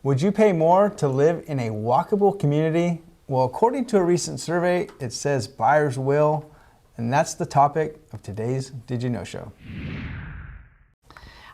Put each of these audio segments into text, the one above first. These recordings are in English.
Would you pay more to live in a walkable community? Well, according to a recent survey, it says buyers will, and that's the topic of today's Did You Know Show.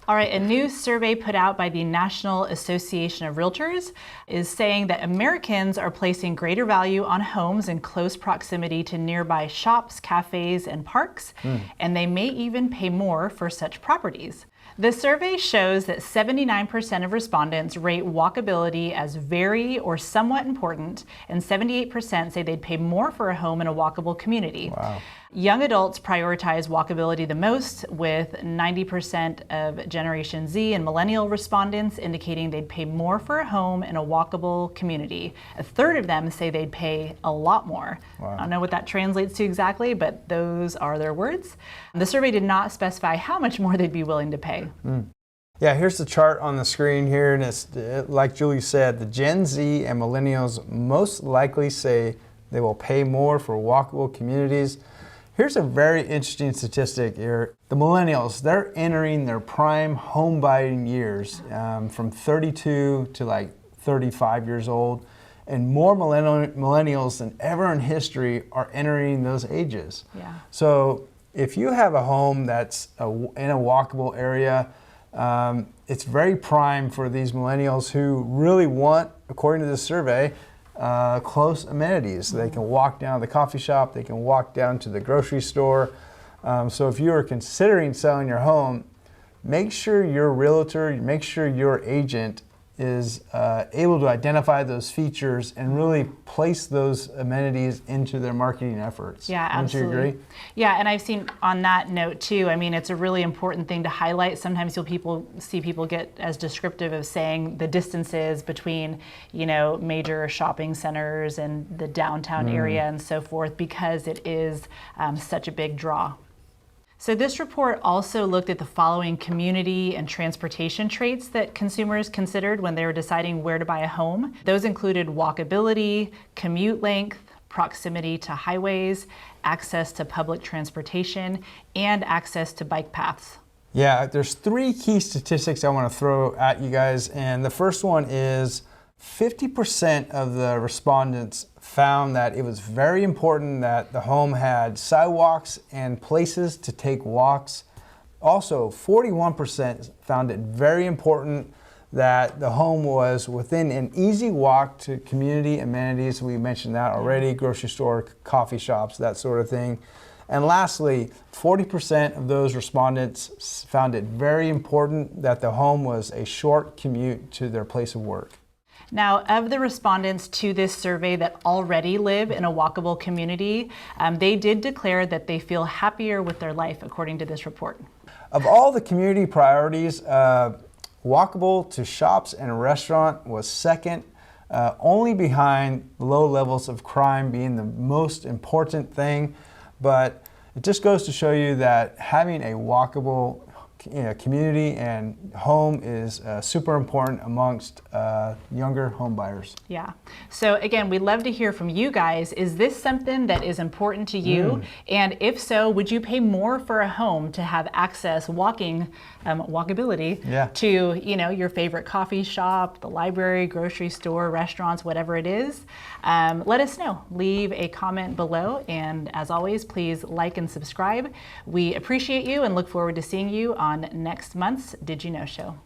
All right, a new survey put out by the National Association of Realtors is saying that Americans are placing greater value on homes in close proximity to nearby shops, cafes, and parks, and they may even pay more for such properties. The survey shows that 79% of respondents rate walkability as very or somewhat important, and 78% say they'd pay more for a home in a walkable community. Wow. Young adults prioritize walkability the most, with 90% of Generation Z and millennial respondents indicating they'd pay more for a home in a walkable community. A third of them say they'd pay a lot more. Wow. I don't know what that translates to exactly, but those are their words. The survey did not specify how much more they'd be willing to pay. Yeah, here's the chart on the screen here, and it's like Julie said, the Gen Z and millennials most likely say they will pay more for walkable communities. Here's a very interesting statistic here. The millennials, they're entering their prime home buying years, from 32 to like 35 years old, and more millennials than ever in history are entering those ages. Yeah. So if you have a home that's in a walkable area, it's very prime for these millennials who really want, according to this survey, close amenities. They can walk down to the coffee shop, they can walk down to the grocery store. So if you are considering selling your home, make sure your realtor, make sure your agent is able to identify those features and really place those amenities into their marketing efforts. Yeah, absolutely. Don't you agree? Yeah, and I've seen on that note too, I mean, it's a really important thing to highlight. Sometimes see people get as descriptive of saying the distances between, major shopping centers and the downtown area and so forth, because it is such a big draw. So this report also looked at the following community and transportation traits that consumers considered when they were deciding where to buy a home. Those included walkability, commute length, proximity to highways, access to public transportation, and access to bike paths. Yeah, there's three key statistics I want to throw at you guys, and the first one is 50% of the respondents found that it was very important that the home had sidewalks and places to take walks. Also, 41% found it very important that the home was within an easy walk to community amenities. We mentioned that already, grocery store, coffee shops, that sort of thing. And lastly, 40% of those respondents found it very important that the home was a short commute to their place of work. Now, of the respondents to this survey that already live in a walkable community, they did declare that they feel happier with their life, according to this report. Of all the community priorities, walkable to shops and a restaurant was second, only behind low levels of crime being the most important thing. But it just goes to show you that having a walkable community and home is super important amongst younger home buyers. Yeah. So again, we'd love to hear from you guys. Is this something that is important to you? And if so, would you pay more for a home to have access, walkability to your favorite coffee shop, the library, grocery store, restaurants, whatever it is? Let us know. Leave a comment below, and as always, please like and subscribe. We appreciate you and look forward to seeing you on next month's Did You Know Show.